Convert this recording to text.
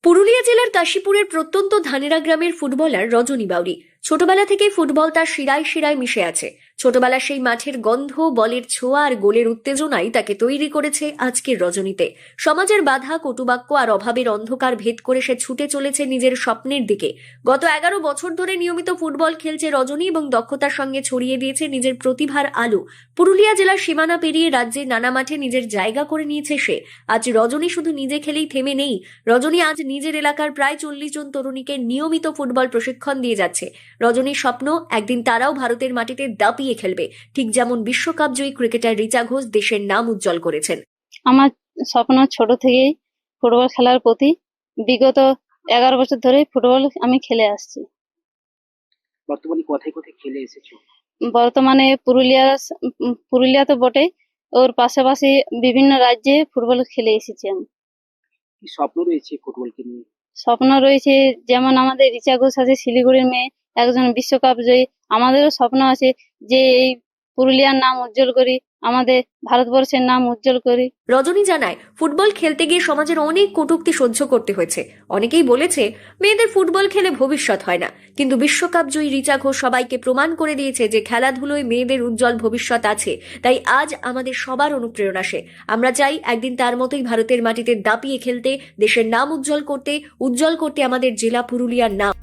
পুরুলিয়া জেলার কাশীপুরের প্রত্যন্ত ধানেরা গ্রামের ফুটবলার রজনী বাউরি ছোটবেলা থেকেই ফুটবল তার শিরায় শিরায় মিশে আছে। ছোটবেলার সেই মাঠের গন্ধ, বলের ছোঁয়া আর গোলের উত্তেজনাই তাকে তৈরি করেছে আজকের রজনীতে। সমাজের বাধা, কটুবাক্য আর অভাবের অন্ধকার ভেদ করে সে ছুটে চলেছে নিজের স্বপ্নের দিকে। গত 11 বছর ধরে নিয়মিত ফুটবল খেলছে রজনী এবং দক্ষতার সঙ্গে ছড়িয়ে দিয়েছে নিজের প্রতিভার আলো। পুরুলিয়া জেলার সীমানা পেরিয়ে রাজ্যের নানা মাঠে নিজের জায়গা করে নিয়েছে সে। আজ রজনী শুধু নিজে খেলেই থেমে নেই। রজনী আজ নিজের এলাকার প্রায় 40 জন তরুণীকে নিয়মিত ফুটবল প্রশিক্ষণ দিয়ে যাচ্ছে। রজনীর স্বপ্ন, একদিন তারাও ভারতের মাটিতে দাপিয়ে খেলবে, ঠিক যেমন বিশ্বকাপ জয়ী ক্রিকেটার রিচা ঘোষ দেশের নাম উজ্জ্বল করেছেন। আমার স্বপ্ন ছোট থেকেই ফুটবল খেলার প্রতি। বিগত 11 বছর ধরে ফুটবল আমি খেলে আসছি। বর্তমানে কোথায় কোথায় খেলে এসেছো? বর্তমানে পুরুলিয়া তো বটে, ওর পাশাপাশি বিভিন্ন রাজ্যে ফুটবল খেলে এসেছি আমি। কি স্বপ্ন রয়েছে ফুটবলকে নিয়ে? স্বপ্ন রয়েছে, যেমন আমাদের রিচা ঘোষ আছে শিলিগুড়ির মেয়ে, একজন বিশ্বকাপ জয়ী। আমাদেরও স্বপ্ন আছে যে এই পুরুলিয়ার নাম উজ্জ্বল করি, আমাদের ভারতবর্ষের নাম উজ্জ্বল করি। রজনী জানায়, ফুটবল খেলতে গিয়ে সমাজের অনেক কটূক্তি সহ্য করতে হয়েছে। অনেকেই বলেছে মেয়েদের ফুটবল খেলে ভবিষ্যৎ হয় না, কিন্তু বিশ্বকাপ জয়ী রিচা ঘোষ সবাইকে প্রমাণ করে দিয়েছে যে খেলাধুলোয় মেয়েদের উজ্জ্বল ভবিষ্যৎ আছে। তাই আজ আমাদের সবার অনুপ্রেরণা সে। আমরা চাই একদিন তার মতোই ভারতের মাটিতে দাপিয়ে খেলতে, দেশের নাম উজ্জ্বল করতে আমাদের জেলা পুরুলিয়ার নাম।